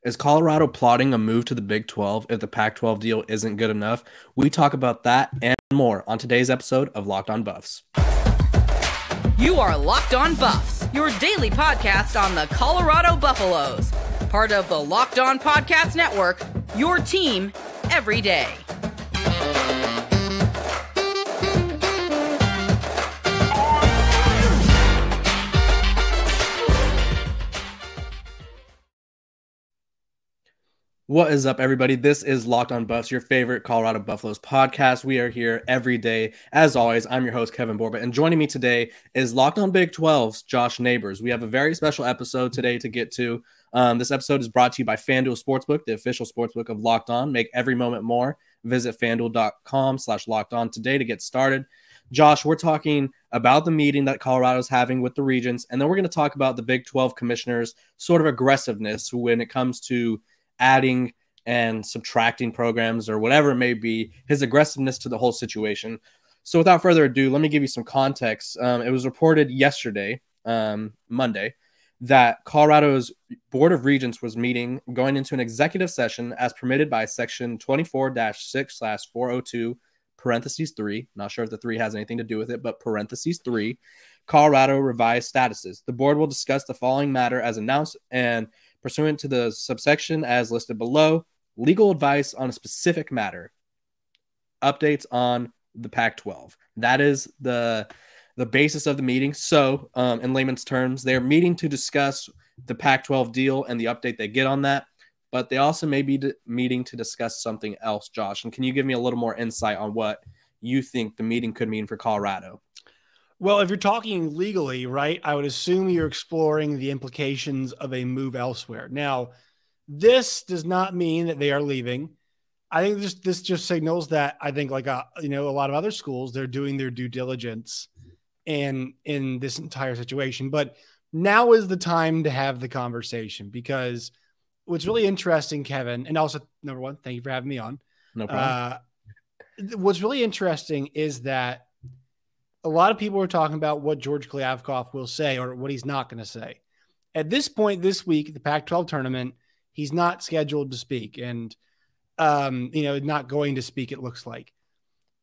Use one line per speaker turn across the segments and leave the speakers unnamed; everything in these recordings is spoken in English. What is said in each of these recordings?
Is Colorado plotting a move to the Big 12 if the Pac-12 deal isn't good enough? We talk about that and more on today's episode of Locked On Buffs.
You are Locked On Buffs, your daily podcast on the Colorado Buffaloes. Part of the Locked On Podcast Network, your team every day.
What is up, everybody? This is Locked On Buffs, your favorite Colorado Buffaloes podcast. We are here every day. As always, I'm your host, Kevin Borba, and joining me today is Locked On Big 12's Josh Neighbors. We have a very special episode today to get to. This episode is brought to you by FanDuel Sportsbook, the official sportsbook of Locked On. Make every moment more. Visit FanDuel.com/LockedOn today to get started. Josh, we're talking about the meeting that Colorado's having with the Regents, and then we're going to talk about the Big 12 commissioners' sort of aggressiveness when it comes to adding and subtracting programs or whatever it may be, his aggressiveness to the whole situation. So without further ado, let me give you some context. It was reported yesterday, Monday, that Colorado's Board of Regents was meeting, going into an executive session as permitted by section 24-6/402, parentheses 3. Not sure if the 3 has anything to do with it, but parentheses 3, Colorado revised statuses. The board will discuss the following matter as announced and pursuant to the subsection as listed below, legal advice on a specific matter, updates on the Pac-12. That is the basis of the meeting. So in layman's terms, they're meeting to discuss the Pac-12 deal and the update they get on that, but they also may be meeting to discuss something else, Josh. And can you give me a little more insight on what you think the meeting could mean for Colorado?
Well, if you're talking legally, right, I would assume you're exploring the implications of a move elsewhere. Now, this does not mean that they are leaving. I think this just signals that I think like a lot of other schools, they're doing their due diligence in this entire situation. But now is the time to have the conversation, because what's really interesting, Kevin, and also number one, thank you for having me on.
No problem.
What's really interesting is that a lot of people are talking about what George Kliavkoff will say or what he's not going to say. At this point this week, the Pac-12 tournament, he's not scheduled to speak and, not going to speak, it looks like.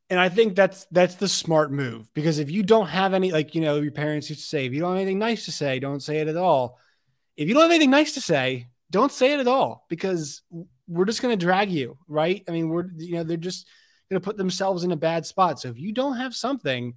And I think that's the smart move, because if you don't have any, your parents used to say, if you don't have anything nice to say, don't say it at all. If you don't have anything nice to say, don't say it at all, because we're just going to drag you, right? I mean, they're just going to put themselves in a bad spot. So if you don't have something,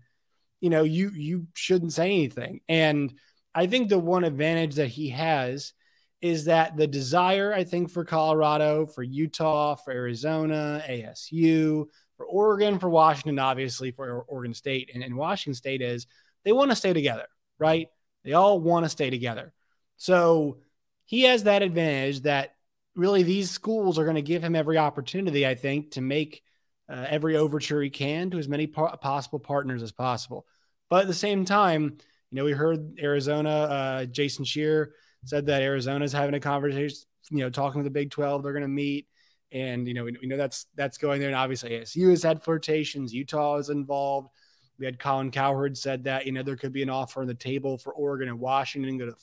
you shouldn't say anything. And I think the one advantage that he has is that the desire, I think, for Colorado, for Utah, for Arizona, ASU, for Oregon, for Washington, obviously for Oregon State and Washington State, is they want to stay together, right? They all want to stay together. So he has that advantage that really these schools are going to give him every opportunity, I think, to make every overture he can to as many possible partners as possible. But at the same time, we heard Arizona, Jason Scheer said that Arizona's having a conversation, talking to the Big 12, they're going to meet. And, we know that's going there. And obviously ASU has had flirtations. Utah is involved. We had Colin Cowherd said that, there could be an offer on the table for Oregon and Washington to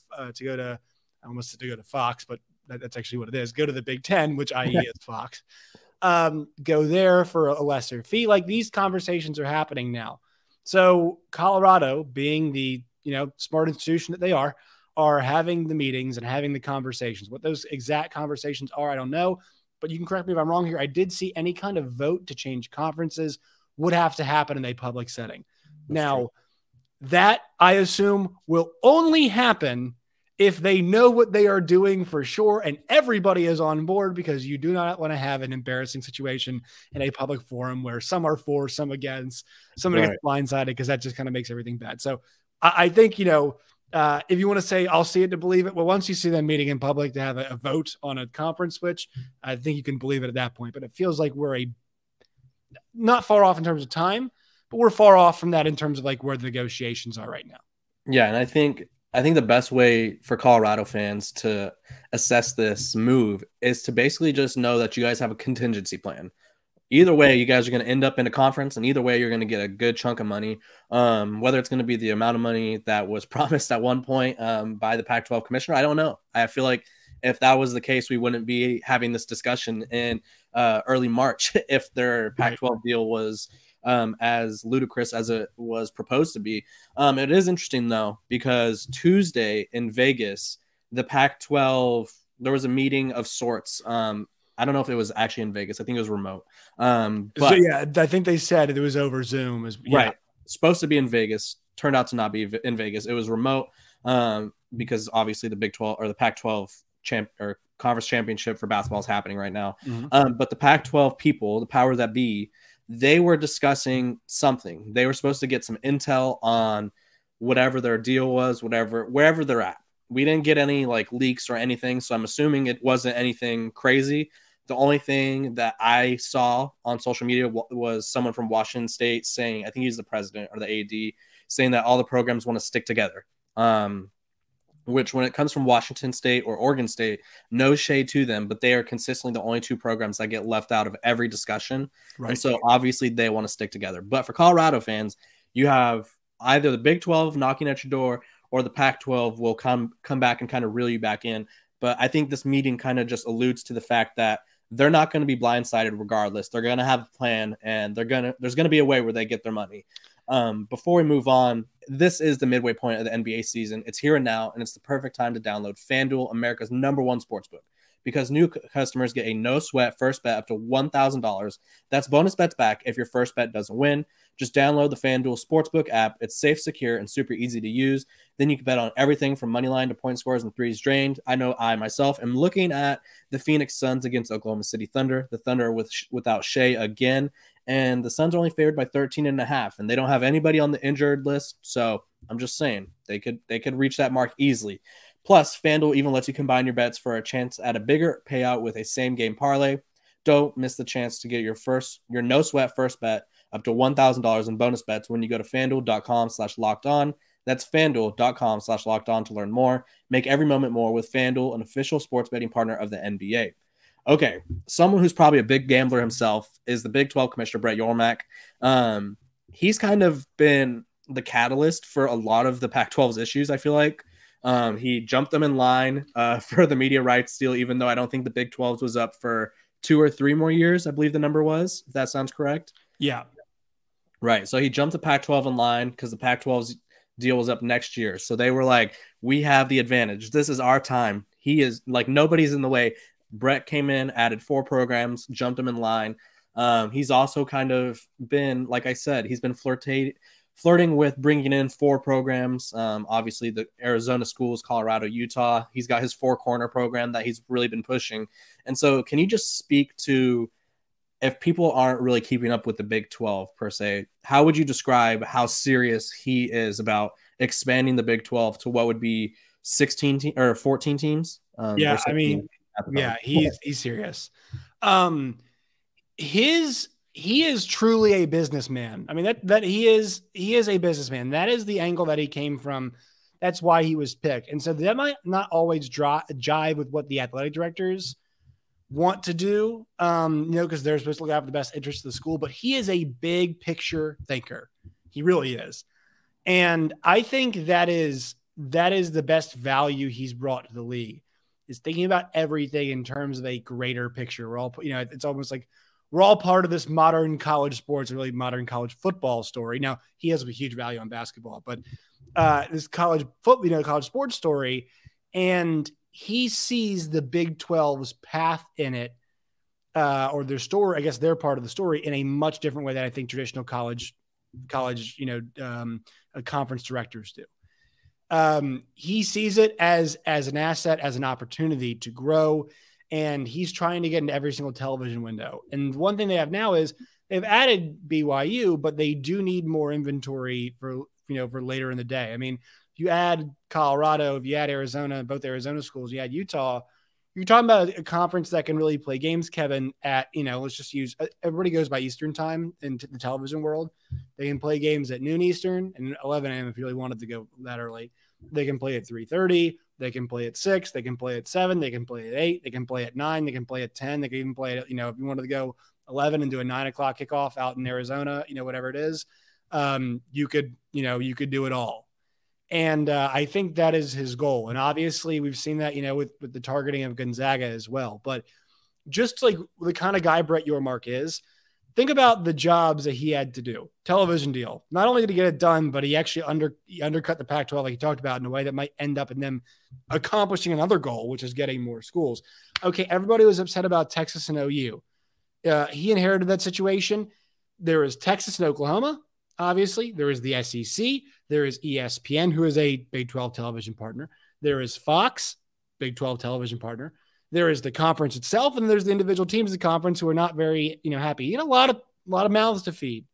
go to Fox, but that's actually what it is. Go to the Big 10, which i.e. is Fox. Go there for a lesser fee. Like, these conversations are happening now. So Colorado, being the smart institution that they are having the meetings and having the conversations. What those exact conversations are, I don't know, but you can correct me if I'm wrong here. I did see any kind of vote to change conferences would have to happen in a public setting. Now, that I assume will only happen if they know what they are doing for sure and everybody is on board, because you do not want to have an embarrassing situation in a public forum where some are for, some against, somebody gets blindsided, because that just kind of makes everything bad. So I think, if you want to say I'll see it to believe it, well, once you see them meeting in public to have a vote on a conference switch, I think you can believe it at that point. But it feels like we're not far off in terms of time, but we're far off from that in terms of where the negotiations are right now.
Yeah, and I think the best way for Colorado fans to assess this move is to basically just know that you guys have a contingency plan. Either way, you guys are going to end up in a conference, and either way, you're going to get a good chunk of money. Whether it's going to be the amount of money that was promised at one point by the Pac-12 commissioner, I don't know. I feel like if that was the case, we wouldn't be having this discussion in early March if their Pac-12 deal was as ludicrous as it was proposed to be. It is interesting, though, because Tuesday in Vegas, the Pac-12, there was a meeting of sorts. I don't know if it was actually in Vegas. I think it was remote. But
so, yeah, I think they said it was over Zoom.
Right. Supposed to be in Vegas. Turned out to not be in Vegas. It was remote because obviously the Big 12 or the Pac-12 conference championship for basketball is happening right now. But the Pac-12 people, the powers that be, they were discussing something. They were supposed to get some intel on whatever their deal was, wherever they're at. We didn't get any like leaks or anything, so I'm assuming it wasn't anything crazy. The only thing that I saw on social media was someone from Washington State saying, I think he's the president or the AD, saying that all the programs want to stick together. Which when it comes from Washington State or Oregon State, no shade to them, but they are consistently the only two programs that get left out of every discussion. Right. And so obviously they want to stick together. But for Colorado fans, you have either the Big 12 knocking at your door or the Pac-12 will come back and kind of reel you back in. But I think this meeting kind of just alludes to the fact that they're not going to be blindsided regardless. They're going to have a plan, and there's going to be a way where they get their money. Before we move on, this is the midway point of the NBA season. It's here and now, and it's the perfect time to download FanDuel, America's #1 sportsbook, because new customers get a no-sweat first bet up to $1,000. That's bonus bets back if your first bet doesn't win. Just download the FanDuel Sportsbook app. It's safe, secure, and super easy to use. Then you can bet on everything from money line to point scores and threes drained. I know I myself am looking at the Phoenix Suns against Oklahoma City Thunder. The Thunder without Shea again. And the Suns are only favored by 13.5, and they don't have anybody on the injured list. So I'm just saying they could reach that mark easily. Plus, FanDuel even lets you combine your bets for a chance at a bigger payout with a same-game parlay. Don't miss the chance to get your no-sweat first bet up to $1,000 in bonus bets when you go to FanDuel.com/lockedon. That's FanDuel.com/lockedon to learn more. Make every moment more with FanDuel, an official sports betting partner of the NBA. Okay, someone who's probably a big gambler himself is the Big 12 Commissioner Brett Yormark. He's kind of been the catalyst for a lot of the Pac-12's issues, I feel like. He jumped them in line for the media rights deal, even though I don't think the Big 12's was up for 2 or 3 more years, I believe the number was, if that sounds correct.
Yeah.
Right. So he jumped the Pac-12 in line because the Pac-12's deal was up next year. So they were like, we have the advantage. This is our time. He is like, nobody's in the way. Brett came in, added 4 programs, jumped him in line. He's also kind of been, like I said, he's been flirting with bringing in 4 programs. Obviously, the Arizona schools, Colorado, Utah. He's got his 4-corner program that he's really been pushing. And so can you just speak to, if people aren't really keeping up with the Big 12 per se, how would you describe how serious he is about expanding the Big 12 to what would be 16 or 14 teams?
Yeah, I mean, yeah, he's serious. He is truly a businessman. I mean, that he is a businessman. That is the angle that he came from. That's why he was picked. And so that might not always jive with what the athletic directors want to do, because they're supposed to look out for the best interests of the school. But he is a big picture thinker. He really is. And I think that is the best value he's brought to the league, is thinking about everything in terms of a greater picture. We're all, it's almost like we're all part of this modern college sports, really modern college football story. Now, he has a huge value on basketball, but this college sports story, and he sees the Big 12's path in it, or their story, I guess their part of the story, in a much different way than I think traditional college, conference directors do. He sees it as an asset, as an opportunity to grow, and he's trying to get into every single television window. And one thing they have now is they've added BYU, but they do need more inventory for later in the day. I mean, if you add Colorado, if you add Arizona, both Arizona schools, you add Utah, you're talking about a conference that can really play games, Kevin, at, let's just use, everybody goes by Eastern time in the television world. They can play games at noon Eastern and 11 a.m. if you really wanted to go that early. They can play at 3:30. They can play at 6. They can play at 7. They can play at 8. They can play at 9. They can play at 10. They can even play at, if you wanted to go 11 and do a 9 o'clock kickoff out in Arizona, whatever it is, you could do it all. And I think that is his goal. And obviously we've seen that, with the targeting of Gonzaga as well. But just like the kind of guy Brett Yormark is, think about the jobs that he had to do. Television deal. Not only did he get it done, but he actually undercut the Pac-12, like he talked about, in a way that might end up in them accomplishing another goal, which is getting more schools. Okay, everybody was upset about Texas and OU. He inherited that situation. There is Texas and Oklahoma, obviously. There is the SEC. There is ESPN, who is a Big 12 television partner. There is Fox, Big 12 television partner. There is the conference itself, and there's the individual teams of the conference who are not very, happy. A lot of mouths to feed.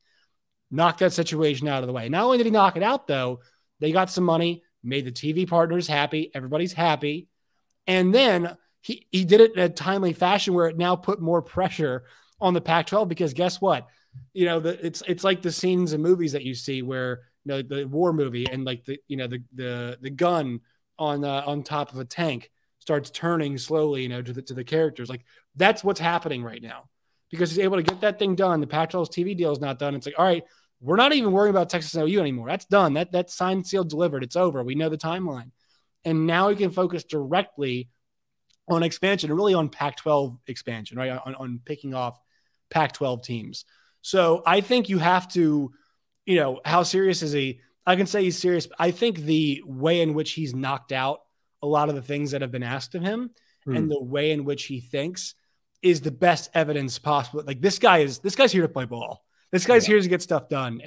Knock that situation out of the way. Not only did he knock it out, though, they got some money, made the TV partners happy. Everybody's happy. And then he did it in a timely fashion where it now put more pressure on the Pac-12, because guess what? It's like the scenes in movies that you see where, the war movie, and like the gun on top of a tank starts turning slowly, to the characters. Like, that's what's happening right now, because he's able to get that thing done. The Pac-12's TV deal is not done. It's like, all right, we're not even worrying about Texas and OU anymore. That's done. That's signed, sealed, delivered. It's over. We know the timeline. And now he can focus directly on expansion, and really on Pac-12 expansion, right? On picking off Pac-12 teams. So I think you have to, how serious is he? I can say he's serious. But I think the way in which he's knocked out a lot of the things that have been asked of him, and the way in which he thinks, is the best evidence possible. Like, this guy's here to play ball. This guy's here to get stuff done.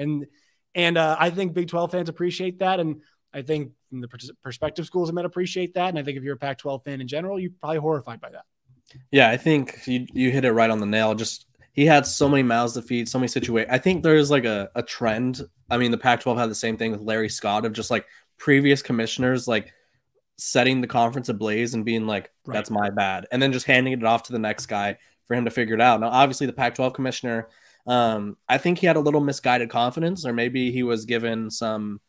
And I think Big 12 fans appreciate that. And I think from the prospective schools might appreciate that. And I think if you're a Pac-12 fan in general, you're probably horrified by that.
Yeah, I think you hit it right on the nail. Just, he had so many mouths to feed, so many situations. I think there's like a trend. I mean, the Pac-12 had the same thing with Larry Scott, of just like previous commissioners, like setting the conference ablaze and being like, that's my bad. And then just handing it off to the next guy for him to figure it out. Now, obviously the Pac-12 commissioner, I think he had a little misguided confidence, or maybe he was given some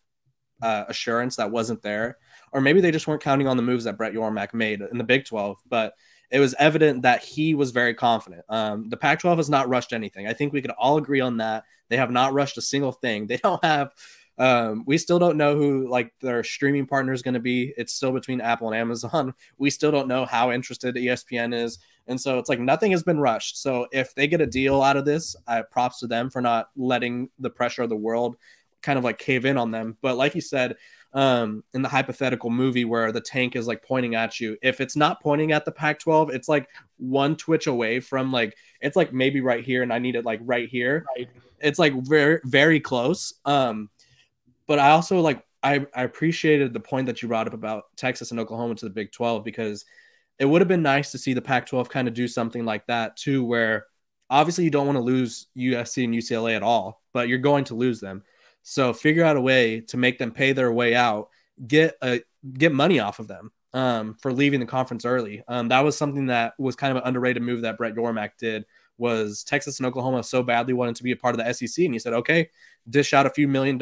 assurance that wasn't there, or maybe they just weren't counting on the moves that Brett Yormark made in the Big 12. But it was evident that he was very confident. The Pac-12 has not rushed anything. I think we could all agree on that. They have not rushed a single thing. They don't have we still don't know who like their streaming partner is going to be. It's still between Apple and Amazon. We still don't know how interested ESPN is. And so it's like nothing has been rushed. So if they get a deal out of this, props to them for not letting the pressure of the world kind of like cave in on them. But like you said, in the hypothetical movie where the tank is like pointing at you, if it's not pointing at the Pac-12, it's like one twitch away from like, it's like maybe right here, and I need it like right here. Right. It's like very, very close. But I also like, I appreciated the point that you brought up about Texas and Oklahoma to the Big 12, because it would have been nice to see the Pac-12 kind of do something like that too, where obviously you don't want to lose USC and UCLA at all, but you're going to lose them. So figure out a way to make them pay their way out, get money off of them for leaving the conference early. That was something that was kind of an underrated move that Brett Yormark did, was Texas and Oklahoma so badly wanted to be a part of the SEC. And he said, okay, dish out a few $1 million,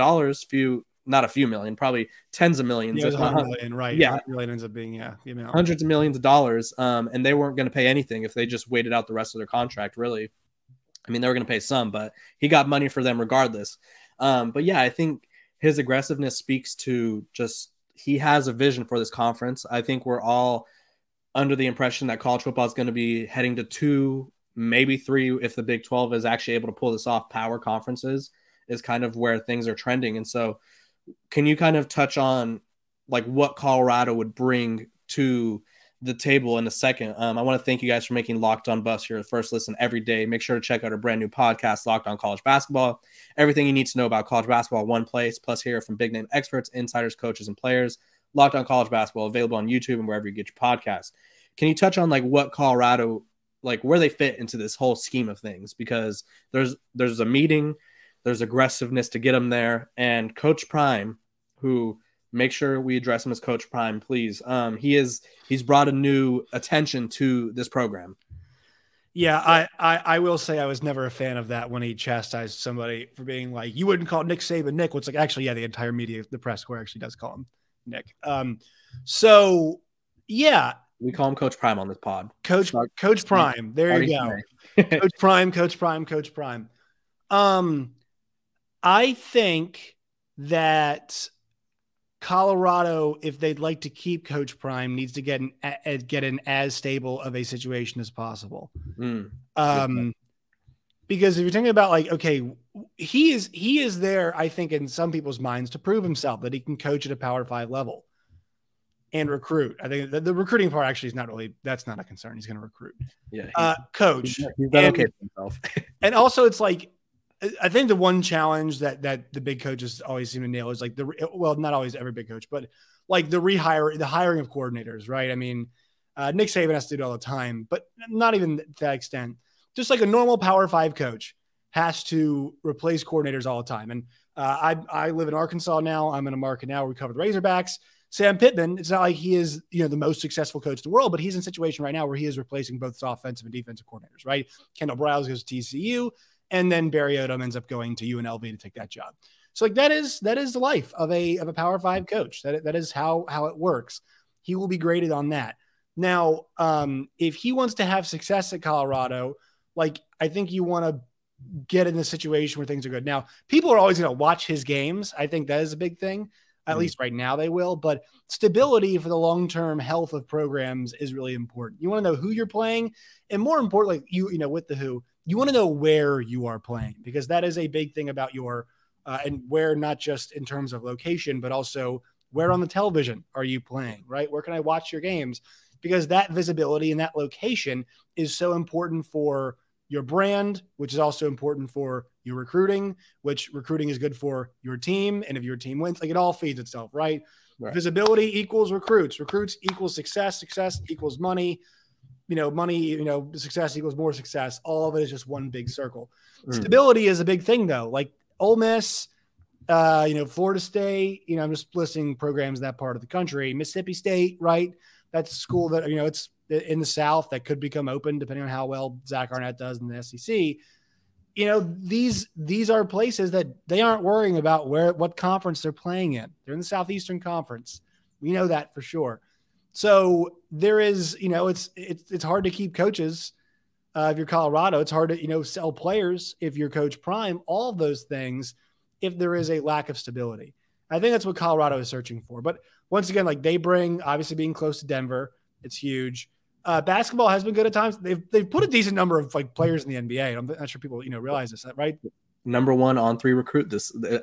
not a few million, probably tens of millions.
Yeah, it was $100 million, right?
Yeah,
it really ends up being
hundreds of millions of dollars. And they weren't going to pay anything if they just waited out the rest of their contract. Really, I mean, they were going to pay some, but he got money for them regardless. But yeah, I think his aggressiveness speaks to just he has a vision for this conference. I think we're all under the impression that college football is going to be heading to 2, maybe 3, if the Big 12 is actually able to pull this off. Power conferences is kind of where things are trending. And so can you kind of touch on like what Colorado would bring to the table in a second? I want to thank you guys for making Locked On Buffs your first listen every day. Make sure to check out our brand new podcast, Locked On College Basketball. Everything you need to know about college basketball, one place, plus hear from big name experts, insiders, coaches, and players. Locked On College Basketball, available on YouTube and wherever you get your podcasts. Can you touch on like what Colorado, like where they fit into this whole scheme of things? Because there's a meeting, there's aggressiveness to get them there, and Coach Prime, who make sure we address him as Coach Prime, please. He's brought a new attention to this program.
Yeah, I will say I was never a fan of that when he chastised somebody for being like, you wouldn't call Nick Saban Nick. What's like, actually, yeah, the entire media, the press corps actually does call him Nick. So yeah,
we call him Coach Prime on this pod.
Coach Prime. There you go. Coach Prime. I think that Colorado, if they'd like to keep Coach Prime, needs to get in as stable of a situation as possible. Because if you're thinking about like, okay, he is there, I think, in some people's minds to prove himself that he can coach at a Power 5 level and recruit. I think the recruiting part actually is that's not a concern. He's going to recruit.
Yeah.
Coach.
He's done okay for himself.
And also it's like, I think the one challenge that the big coaches always seem to nail is like not always every big coach, but like the hiring of coordinators, right? I mean, Nick Saban has to do it all the time, but not even to that extent. Just like a normal Power 5 coach has to replace coordinators all the time. And I live in Arkansas now. I'm in a market now where we cover the Razorbacks. Sam Pittman, it's not like he is, the most successful coach in the world, but he's in a situation right now where he is replacing both offensive and defensive coordinators, right? Kendall Briles goes to TCU, and then Barry Odom ends up going to UNLV to take that job. So like that is the life of a Power 5 coach. That is how it works. He will be graded on that. Now, if he wants to have success at Colorado, like I think you want to get in the situation where things are good. Now, people are always going to watch his games. I think that is a big thing. At least right now they will. But stability for the long-term health of programs is really important. You want to know who you're playing, and more importantly, with the who, you want to know where you are playing, because that is a big thing about your and where, not just in terms of location, but also where on the television are you playing, right? Where can I watch your games? Because that visibility and that location is so important for your brand, which is also important for your recruiting, which recruiting is good for your team. And if your team wins, like it all feeds itself, right? Visibility equals recruits equals success equals money, success equals more success. All of it is just one big circle. Stability is a big thing though. Like Ole Miss, Florida State, I'm just listing programs in that part of the country. Mississippi State, right? That's a school that, it's in the South that could become open depending on how well Zach Arnett does in the SEC. These are places that they aren't worrying about what conference they're playing in. They're in the Southeastern Conference. We know that for sure. So there is, it's hard to keep coaches if you're Colorado. It's hard to, sell players if you're Coach Prime, all of those things, if there is a lack of stability. I think that's what Colorado is searching for. But once again, like they bring, obviously being close to Denver, it's huge. Basketball has been good at times. They've put a decent number of like players in the NBA. I'm not sure people realize this, right?
Number one on 3 recruit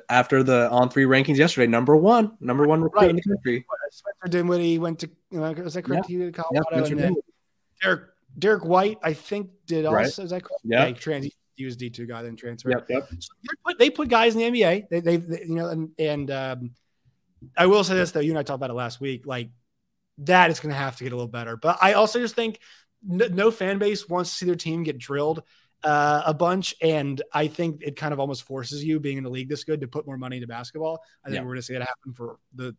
after the on 3 rankings yesterday. Number one recruit in the country.
Spencer Dinwiddie went to was that correct? Yeah. Colorado, and then Derek White, I think, did also. Right. Is that correct?
Yeah,
he was D2 guy, then transferred.
Yep.
So they put guys in the NBA. And I will say this though. You and I talked about it last week. Like that is going to have to get a little better. But I also just think no fan base wants to see their team get drilled a bunch. And I think it kind of almost forces you, being in the league this good, to put more money into basketball. I think we're going to see that happen for the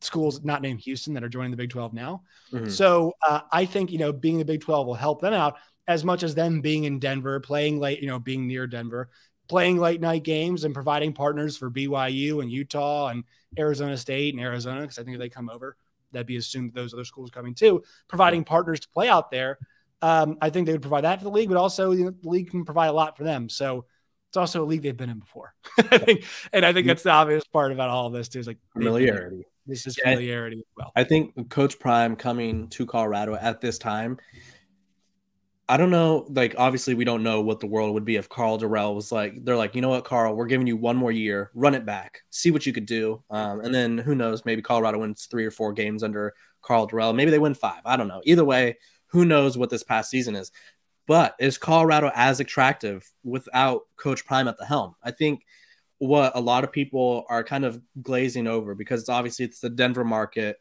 schools not named Houston that are joining the Big 12 now. So I think, being in the Big 12 will help them out as much as them being in Denver, playing late, being near Denver, playing late night games and providing partners for BYU and Utah and Arizona State and Arizona. Cause I think if they come over, that'd be assumed that those other schools coming too, providing partners to play out there. I think they would provide that for the league, but also the league can provide a lot for them. So it's also a league they've been in before. I think that's the obvious part about all of this too, is like
familiarity.
This is familiarity as well.
I think Coach Prime coming to Colorado at this time, I don't know, like obviously we don't know what the world would be if Carl Durrell was like, they're like, you know what, Carl, we're giving you one more year, run it back, see what you could do. And then who knows, maybe Colorado wins 3 or 4 games under Carl Durrell. Maybe they win 5. I don't know. Either way, who knows what this past season is. But is Colorado as attractive without Coach Prime at the helm? I think what a lot of people are kind of glazing over, because obviously it's the Denver market.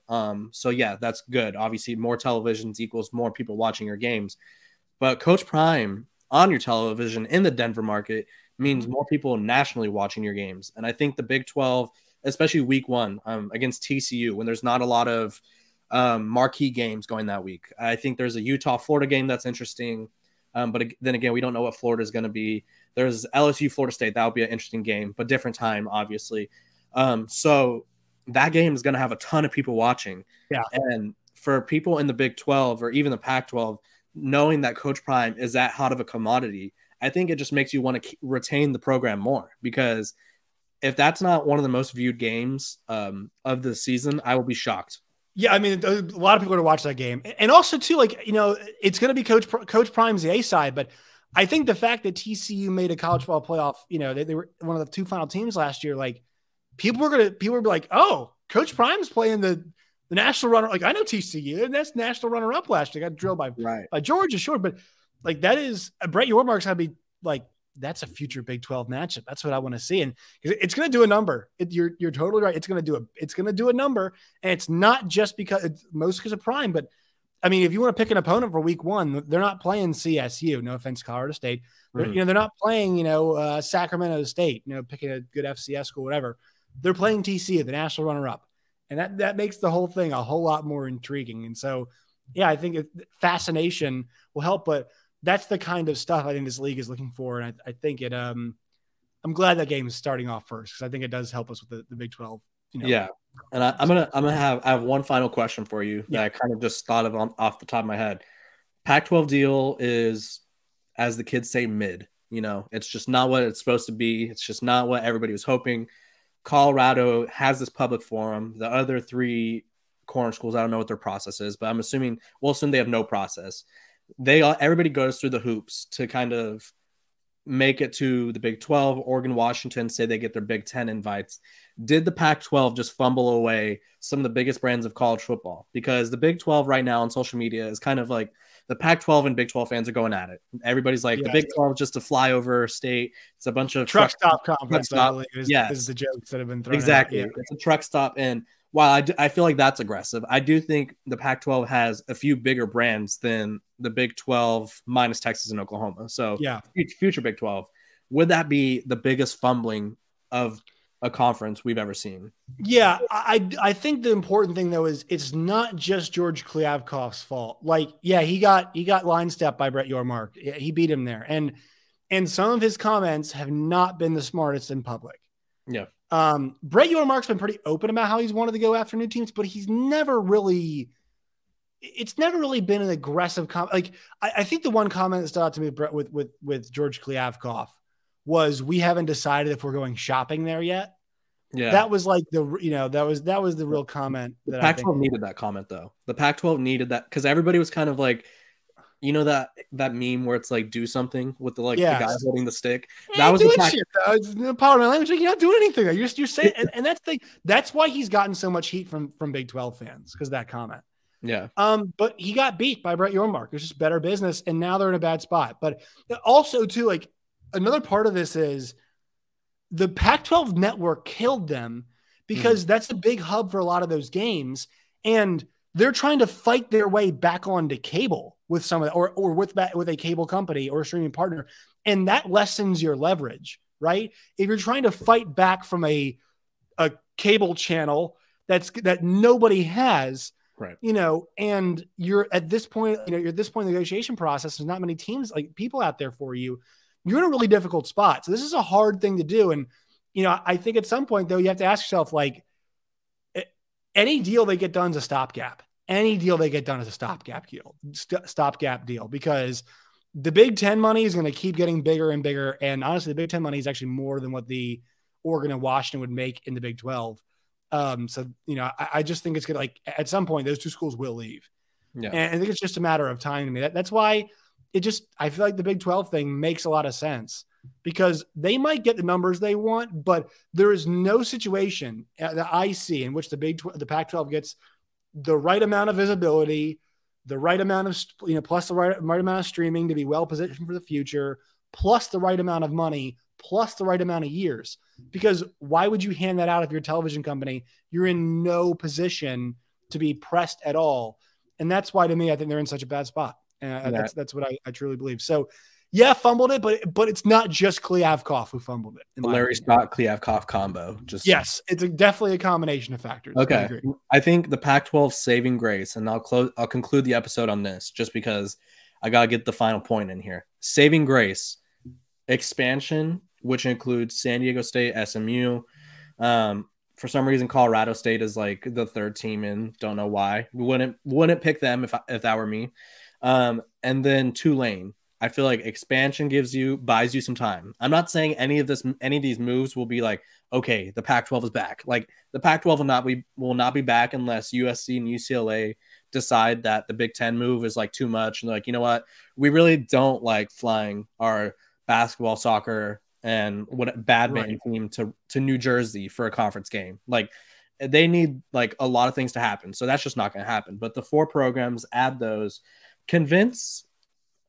So yeah, that's good. Obviously more televisions equals more people watching your games. But Coach Prime on your television in the Denver market means more people nationally watching your games. And I think the Big 12, especially week 1 against TCU, when there's not a lot of marquee games going that week. I think there's a Utah-Florida game that's interesting. But then again, we don't know what Florida is going to be. There's LSU-Florida State. That would be an interesting game, but different time, obviously. So that game is going to have a ton of people watching. Yeah. And for people in the Big 12 or even the Pac-12, knowing that Coach Prime is that hot of a commodity, I think it just makes you want to retain the program more, because if that's not one of the most viewed games of the season, I will be shocked.
Yeah, I mean, a lot of people are going to watch that game. And also, too, like, you know, it's going to be Coach Prime's the A side, but I think the fact that TCU made a college football playoff, you know, they were one of the 2 final teams last year, like, people will be like, oh, Coach Prime's playing the national runner. Like, I know TCU, and that's national runner-up last year. Got drilled by Georgia, sure. But, like, that is – Brett Yormark's going to be, like, that's a future Big 12 matchup. That's what I want to see. And it's going to do a number. You're totally right. It's going to do a number. And it's not just because of Prime, but I mean, if you want to pick an opponent for week 1, they're not playing CSU. No offense, Colorado State. You know, they're not playing, you know, Sacramento State, you know, picking a good FCS school, whatever. They're playing TCU, the national runner-up. And that makes the whole thing a whole lot more intriguing. And so, yeah, I think fascination will help, but that's the kind of stuff I think this league is looking for. And I think it, I'm glad that game is starting off first, because I think it does help us with the Big 12. You know.
Yeah. And I have one final question for you that I kind of just thought of off the top of my head. Pac-12 deal is, as the kids say, mid. You know, it's just not what it's supposed to be. It's just not what everybody was hoping. Colorado has this public forum. The other 3 corner schools, I don't know what their process is, but I'm assuming we'll assume they have no process. Everybody goes through the hoops to kind of make it to the Big 12. Oregon, Washington say they get their Big 10 invites. Did the Pac-12 just fumble away some of the biggest brands of college football? Because the Big 12 right now on social media is kind of like the Pac-12 and Big 12 fans are going at it. Everybody's like, the Big 12 is just a flyover state. It's a bunch of
truck stop conference. Is the jokes that have been thrown
exactly.
out.
It's a truck stop. And while I feel like that's aggressive, I do think the Pac-12 has a few bigger brands than the Big 12 minus Texas and Oklahoma. So future Big 12, would that be the biggest fumbling of a conference we've ever seen? Yeah,
I think the important thing, though, is it's not just George Kliavkoff's fault. Like, yeah, he got line stepped by Brett Yormark. He beat him there. And some of his comments have not been the smartest in public.
Yeah.
Brett Yormark's been pretty open about how he's wanted to go after new teams, but it's never really been an aggressive comment. Like, I think the one comment that stood out to me, Brett, with George Kliavkoff was, we haven't decided if we're going shopping there yet.
Yeah.
That was like that was the real comment.
The Pac-12 needed that comment, though. The Pac-12 needed that, because everybody was kind of like, you know, that meme where it's like, do something with the guy holding the stick. That was doing shit, though. It's the power of my language. Like, you're not doing anything. You're saying, and that's why he's gotten so much heat from Big 12 fans, because of that comment. Yeah.
But he got beat by Brett Yormark. It was just better business, and now they're in a bad spot. But also, too, like, another part of this is the Pac-12 network killed them, because that's a big hub for a lot of those games, and they're trying to fight their way back onto cable with some of that, or with a cable company or a streaming partner, and that lessens your leverage, right? If you're trying to fight back from a cable channel that nobody has,
right?
You know, and you're at this point, in the negotiation process, there's not many teams, like, people out there for you. You're in a really difficult spot. So this is a hard thing to do, and you know, I think at some point, though, you have to ask yourself, like, any deal they get done is a stopgap. Any deal they get done is a stopgap deal, because the Big Ten money is going to keep getting bigger and bigger. And honestly, the Big Ten money is actually more than what the Oregon and Washington would make in the Big 12. So, you know, I just think it's going to, like, at some point, those 2 schools will leave.
Yeah.
And I think it's just a matter of time to me. That's why I feel like the Big 12 thing makes a lot of sense, because they might get the numbers they want, but there is no situation that I see in which the Pac-12 gets the right amount of visibility, the right amount of, you know, plus the right amount of streaming to be well positioned for the future, plus the right amount of money, plus the right amount of years. Because why would you hand that out if you're a television company? You're in no position to be pressed at all. And that's why, to me, I think they're in such a bad spot. And that's what I truly believe. So, yeah, fumbled it, but it's not just Kliavkoff who fumbled it.
The Larry Scott Kliavkoff combo.
Yes, it's definitely a combination of factors.
Okay, I think the Pac-12 saving grace, and I'll conclude the episode on this, just because I gotta get the final point in here. Saving grace, expansion, which includes San Diego State, SMU. For some reason, Colorado State is like the 3rd team in. Don't know why. Wouldn't pick them if that were me. And then Tulane. I feel like expansion buys you some time. I'm not saying any of these moves will be like, okay, the Pac-12 is back. Like the Pac-12 will not be back unless USC and UCLA decide that the Big Ten move is like too much. And like, you know what? We really don't like flying our basketball, soccer, and badminton team to New Jersey for a conference game. Like they need like a lot of things to happen. So that's just not going to happen. But the 4 programs, add those, convince,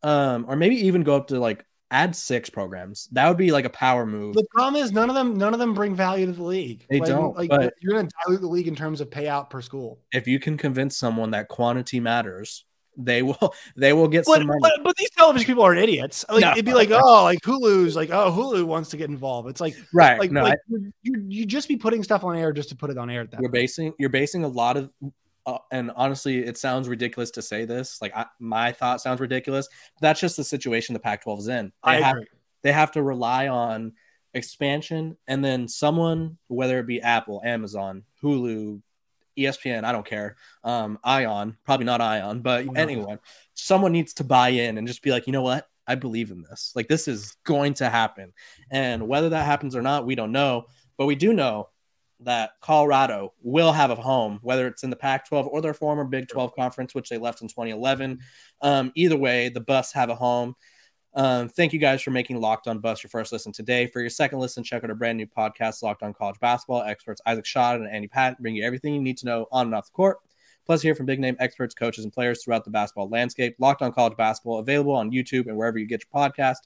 or maybe even go up to like add 6 programs. That would be like a power move.
The problem is none of them bring value to the league.
They don't.
Like
but
you're going to dilute the league in terms of payout per school.
If you can convince someone that quantity matters, they will get some money.
But these television people aren't idiots. Like it'd be like, oh, like Hulu's like, oh, Hulu wants to get involved. It's like,
right.
Like, no, you just be putting stuff on air just to put it on air. At that
you're basing a lot of, and honestly, it sounds ridiculous to say this. Like my thought sounds ridiculous. But that's just the situation the Pac-12 is in. They have to rely on expansion, and then someone, whether it be Apple, Amazon, Hulu, ESPN, I don't care. Ion, probably not Ion, but anyone, someone needs to buy in and just be like, you know what? I believe in this. Like this is going to happen. And whether that happens or not, we don't know. But we do know that Colorado will have a home, whether it's in the Pac-12 or their former Big 12 conference, which they left in 2011. Either way, the Buffs have a home. Thank you guys for making Locked On Buffs your first listen today. For your second listen, check out our brand new podcast, Locked On College Basketball. Experts Isaac Schott and Andy Patton bring you everything you need to know on and off the court. Plus, hear from big name experts, coaches, and players throughout the basketball landscape. Locked On College Basketball, available on YouTube and wherever you get your podcast.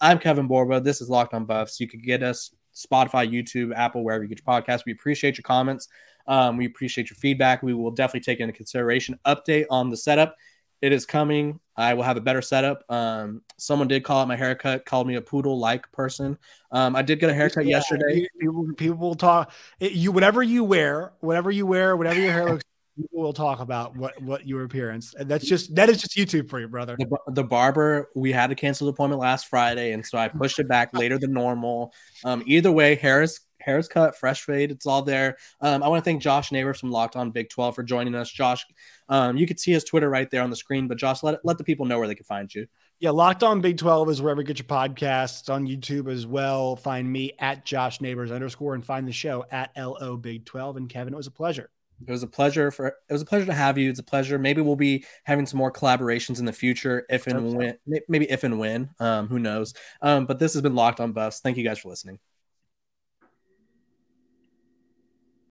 I'm Kevin Borba. This is Locked On Buffs. You can get us Spotify, YouTube, Apple, wherever you get your podcast. We appreciate your comments. We appreciate your feedback. We will definitely take into consideration. Update on the setup. It is coming. I will have a better setup. Someone did call out my haircut, called me a poodle-like person. I did get a haircut yesterday.
People will talk. Whatever you wear, whatever your hair looks, people will talk about what your appearance. And that is just YouTube for you, brother.
The barber, we had to cancel the appointment last Friday, and so I pushed it back later than normal. Either way, hair is cut, fresh fade, it's all there. I want to thank Josh Neighbors from Locked On Big 12 for joining us. Josh, you can see his Twitter right there on the screen, but Josh, let the people know where they can find you.
Yeah, Locked On Big 12 is wherever you get your podcasts. It's on YouTube as well. Find me at Josh Neighbors _ and find the show at LO Big 12. And Kevin, it was a pleasure.
It was a pleasure to have you. It's a pleasure. Maybe we'll be having some more collaborations in the future, if and when. Who knows? But this has been Locked On Buffs. Thank you guys for listening.